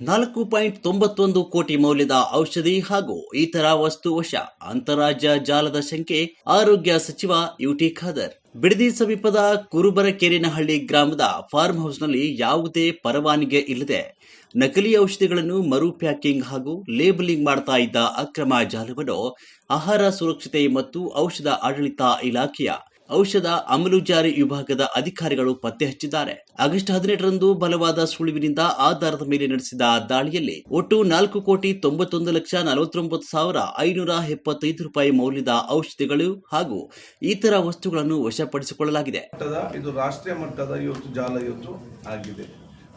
4.91 ಕೋಟಿ ಮೌಲ್ಯದ ಔಷಧಿ ಹಾಗೂ ಇತರ ವಸ್ತು ವಶ. ಅಂತಾರಾಜ್ಯ ಜಾಲದ ಶಂಕೆ ಆರೋಗ್ಯ ಸಚಿವ ಯುಟಿ ಖಾದರ್. ಬಿಡದಿ ಸಮೀಪದ ಕುರುಬರಕೆರೆನಹಳ್ಳಿ ಗ್ರಾಮದ ಫಾರ್ಮ್ ಹೌಸ್ನಲ್ಲಿ ಯಾವುದೇ ಪರವಾನಗಿ ಇಲ್ಲದೆ ನಕಲಿ ಔಷಧಿಗಳನ್ನು ಮರು ಪ್ಯಾಕಿಂಗ್ ಹಾಗೂ ಲೇಬಲಿಂಗ್ ಮಾಡ್ತಾ ಇದ್ದ ಅಕ್ರಮ ಜಾಲವನ್ನು ಆಹಾರ ಸುರಕ್ಷತೆ ಮತ್ತು ಔಷಧ ಆಡಳಿತ ಇಲಾಖೆಯ ಔಷಧ ಅಮಲು ಜಾರಿ ವಿಭಾಗದ ಅಧಿಕಾರಿಗಳು ಪತ್ತೆ ಹಚ್ಚಿದ್ದಾರೆ. ಆಗಸ್ಟ್ 18ರಂದು ಬಲವಾದ ಸುಳಿವಿನಿಂದ ಆಧಾರದ ಮೇಲೆ ನಡೆಸಿದ ದಾಳಿಯಲ್ಲಿ ಒಟ್ಟು 4,91,49,575 ರೂಪಾಯಿ ಮೌಲ್ಯದ ಔಷಧಿಗಳು ಹಾಗೂ ಇತರ ವಸ್ತುಗಳನ್ನು ವಶಪಡಿಸಿಕೊಳ್ಳಲಾಗಿದೆ. ಇದು ರಾಷ್ಟ್ರೀಯ ಮಟ್ಟದ ಇವತ್ತು ಜಾಲ ಇವತ್ತು ಆಗಿದೆ.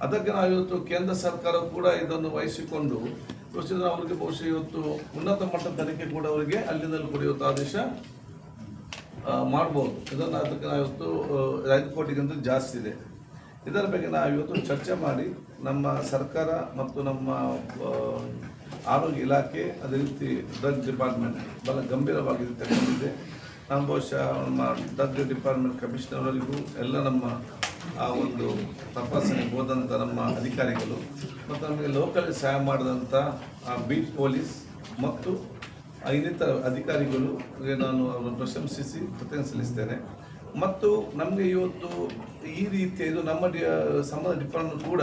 ಅದಕ್ಕೆ ನಾವು ಇವತ್ತು ಕೇಂದ್ರ ಸರ್ಕಾರ ಕೂಡ ಇದನ್ನು ವಹಿಸಿಕೊಂಡು ಅವರಿಗೆ ಬಹುಶಃ ಇವತ್ತು ಉನ್ನತ ಮಟ್ಟದ ತನಿಖೆ ಕೂಡ ಅವರಿಗೆ ಅಲ್ಲಿಂದಲೂ ಕೂಡ ಇವತ್ತು ಆದೇಶ ಮಾಡ್ಬೋದು. ಇದನ್ನು ಅದಕ್ಕೆ ನಾವು ಇವತ್ತು 5 ಕೋಟಿಗಿಂತ ಜಾಸ್ತಿ ಇದೆ. ಇದರ ಬಗ್ಗೆ ನಾವು ಇವತ್ತು ಚರ್ಚೆ ಮಾಡಿ ನಮ್ಮ ಸರ್ಕಾರ ಮತ್ತು ನಮ್ಮ ಆರೋಗ್ಯ ಇಲಾಖೆ ಅದೇ ರೀತಿ ಡ್ರಗ್ ಡಿಪಾರ್ಟ್ಮೆಂಟ್ ಬಹಳ ಗಂಭೀರವಾಗಿ ತಗೊಂಡಿದೆ. ನಮ್ಮ ಬಹುಶಃ ನಮ್ಮ ಡ್ರಗ್ ಡಿಪಾರ್ಟ್ಮೆಂಟ್ ಕಮಿಷನರ್ವರೆಗೂ ಎಲ್ಲ ನಮ್ಮ ಆ ಒಂದು ತಪಾಸಣೆಗೆ ಹೋದಂಥ ನಮ್ಮ ಅಧಿಕಾರಿಗಳು ಮತ್ತು ನಮಗೆ ಲೋಕಲ್ ಸಹಾಯ ಮಾಡಿದಂಥ ಬೀಟ್ ಪೊಲೀಸ್ ಮತ್ತು ಇನ್ನಿತರ ಅಧಿಕಾರಿಗಳಿಗೆ ನಾನು ಅವರನ್ನು ಪ್ರಶಂಸಿಸಿ ಕೃತಜ್ಞತೆ ಸಲ್ಲಿಸ್ತೇನೆ. ಮತ್ತು ನಮಗೆ ಇವತ್ತು ಈ ರೀತಿಯ ಇದು ನಮ್ಮ ಸಂಬಂಧ ಡಿಪಾರ್ಟ್ಮೆಂಟ್ ಕೂಡ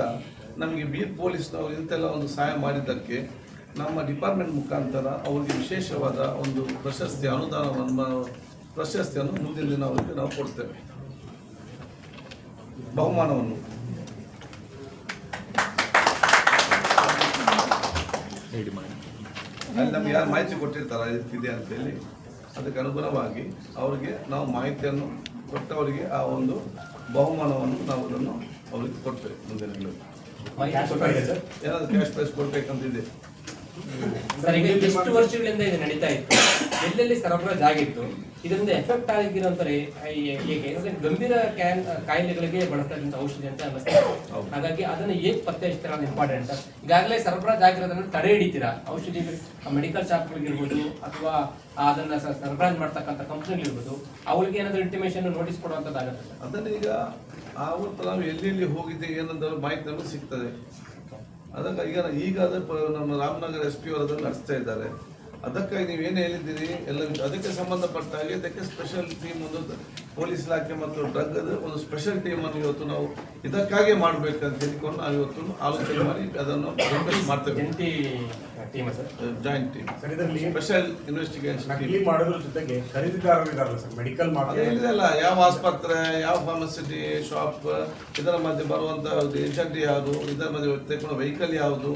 ನಮಗೆ ಬೀಟ್ ಪೊಲೀಸ್ನವರು ಇಂತೆಲ್ಲ ಒಂದು ಸಹಾಯ ಮಾಡಿದ್ದಕ್ಕೆ ನಮ್ಮ ಡಿಪಾರ್ಟ್ಮೆಂಟ್ ಮುಖಾಂತರ ಅವರಿಗೆ ವಿಶೇಷವಾದ ಒಂದು ಪ್ರಶಸ್ತಿಯನ್ನು ಮುಂದಿನ ದಿನ ಅವರಿಗೆ ನಾವು ಕೊಡ್ತೇವೆ, ಬಹುಮಾನವನ್ನು. ಅಲ್ಲಿ ನಮ್ಗೆ ಯಾರು ಮಾಹಿತಿ ಕೊಟ್ಟಿರ್ತಾರೆ ಇದೆ ಅಂತೇಳಿ ಅದಕ್ಕೆ ಅನುಗುಣವಾಗಿ ಅವರಿಗೆ ನಾವು ಮಾಹಿತಿಯನ್ನು ಕೊಟ್ಟವರಿಗೆ ಆ ಒಂದು ಬಹುಮಾನವನ್ನು ನಾವು ಅದನ್ನು ಅವರಿಗೆ ಕೊಡ್ತೇವೆ. ಮುಂದಿನ ಏನಾದರೂ ಕ್ಯಾಶ್ ಪ್ರೈಸ್ ಕೊಡ್ಬೇಕಂತಿದೆ. ಎಷ್ಟು ವರ್ಷಗಳಿಂದ ಇದು ನಡೀತಾ ಇತ್ತು, ಎಲ್ಲೆಲ್ಲಿ ಸರಬರಾಜು ಆಗಿತ್ತು, ಇದರಿಂದ ಎಫೆಕ್ಟ್ ಆಗಿರೋಂತಾರೆ ಹೇಗೆ ಗಂಭೀರ ಕಾಯಿಲೆಗಳಿಗೆ ಬಳಸ್ತಾ ಇದ್ದಂತ ಔಷಧಿ ಅಂತ ಅನ್ನಿಸ್ತಾರೆ. ಹಾಗಾಗಿ ಅದನ್ನ ಹೇಗೆ ಪತ್ತೆ ಹಚ್ತೀರಾ ಅನ್ನೋದು ಇಂಪಾರ್ಟೆಂಟ್. ಈಗಾಗಲೇ ಸರಬರಾಜು ಆಗಿರೋದನ್ನ ತಡೆ ಹಿಡಿತೀರಾ? ಔಷಧಿ ಮೆಡಿಕಲ್ ಶಾಪ್ಗಳಿಗಿರ್ಬೋದು ಅಥವಾ ಅದನ್ನ ಸರಬರಾಜು ಮಾಡ್ತಕ್ಕಂಥ ಕಂಪ್ನಿಗಳಿರ್ಬೋದು, ಅವಳಿಗೆ ಏನಾದರೂ ಇಂಟಿಮೇಷನ್ ನೋಟಿಸ್ ಕೊಡುವಂಥದ್ದಾಗುತ್ತೆ. ಅದನ್ನ ಈಗ ಆವತ್ತು ನಾವು ಎಲ್ಲೆಲ್ಲಿ ಹೋಗಿದ್ದೆ ಏನಂದ್ರೆ ಮಾಹಿತಿ ನಮಗೆ ಸಿಗ್ತದೆ. ಅದಕ್ಕೆ ಈಗ ನಮ್ಮ ರಾಮನಗರ SP ಅವರು ಅದನ್ನು ನಡೆಸ್ತಾ ಇದ್ದಾರೆ. ಅದಕ್ಕಾಗಿ ನೀವೇನು ಹೇಳಿದ್ದೀರಿ ಎಲ್ಲ ಅದಕ್ಕೆ ಸಂಬಂಧಪಟ್ಟ ಹಾಗೆ ಇದಕ್ಕೆ ಸ್ಪೆಷಲ್ ಟೀಮ್ ಒಂದು ಪೊಲೀಸ್ ಇಲಾಖೆ ಮತ್ತು ಡ್ರಗ್ ಒಂದು ಸ್ಪೆಷಲ್ ಟೀಮನ್ನು ಇವತ್ತು ನಾವು ಇದಕ್ಕಾಗಿ ಮಾಡಬೇಕಂತ ಹೇಳಿಕೊಂಡು ನಾವು ಇವತ್ತು ಆಲೋಚನೆ ಮಾಡಿ ಅದನ್ನು ಮಾಡ್ತೇವೆ. ಜಾಯಿಂಟ್ ಟೀಮ್ ಸ್ಪೆಷಲ್ ಇನ್ವೆಸ್ಟಿಗೇಷನ್ ಮಾಡೋದ್ರ ಜೊತೆಗೆ ಖರೀದಿದಾರರಿದಾರಲ್ಲ ಸರ್, ಮೆಡಿಕಲ್ ಇಲ್ಲ ಯಾವ ಆಸ್ಪತ್ರೆ ಯಾವ ಫಾರ್ಮಸಿಟಿ ಶಾಪ್ ಇದರ ಮಧ್ಯೆ ಬರುವಂಥ ಏಜೆಂಟ್ ಯಾವುದು, ಇದರ ಮಧ್ಯೆ ತೆಗೆದುಕೊಂಡು ವೆಹಿಕಲ್ ಯಾವುದು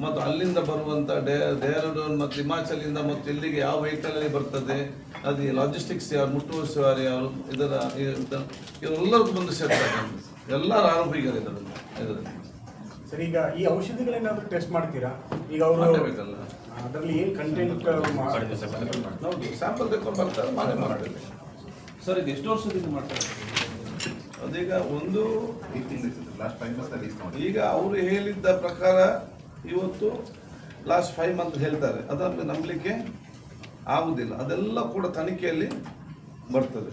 ಮತ್ತು ಅಲ್ಲಿಂದ ಬರುವಂಥ ಡೆಹ್ರಾಡೂನ್ ಮತ್ತು ಹಿಮಾಚಲಿಂದ ಮತ್ತು ಇಲ್ಲಿಗೆ ಯಾವ ವೆಹಿಕಲಲ್ಲಿ ಬರ್ತದೆ, ಅದು ಲಾಜಿಸ್ಟಿಕ್ಸ್ ಯಾರು, ಮುಟ್ಟುವಸುವರು ಯಾರು, ಇವರೆಲ್ಲರಿಗೂ ಬಂದು ಸೇರ್ತಾರೆ. ಎಲ್ಲರ ಆರೋಪಿಗಳು ಇದರಲ್ಲಿ. ಸರ್, ಈಗ ಈ ಔಷಧಿಗಳೇನಾದ್ರೂ ಟೆಸ್ಟ್ ಮಾಡ್ತೀರಾ? ಈಗ ಅವರು ಮಾಡಬೇಕಲ್ಲ, ಅದರಲ್ಲಿ ಏನು ಕಂಟೆಂಟ್ ಸ್ಯಾಂಪಲ್ ತೆಕೊಂಡು ಬರ್ತಾರೆ, ಮಾಡ್ತೇವೆ. ಸರ್, ಇದು ಎಷ್ಟು ವರ್ಷದಿಂದ ಮಾಡ್ತಾರೆ? ಅದೀಗ ಈಗ ಅವರು ಹೇಳಿದ್ದ ಪ್ರಕಾರ ಇವತ್ತು ಲಾಸ್ಟ್ 5 ಮಂತ್ ಹೇಳ್ತಾರೆ. ಅದನ್ನು ನಂಬಲಿಕ್ಕೆ ಆಗುವುದಿಲ್ಲ. ಅದೆಲ್ಲ ಕೂಡ ತನಿಖೆಯಲ್ಲಿ ಬರ್ತದೆ.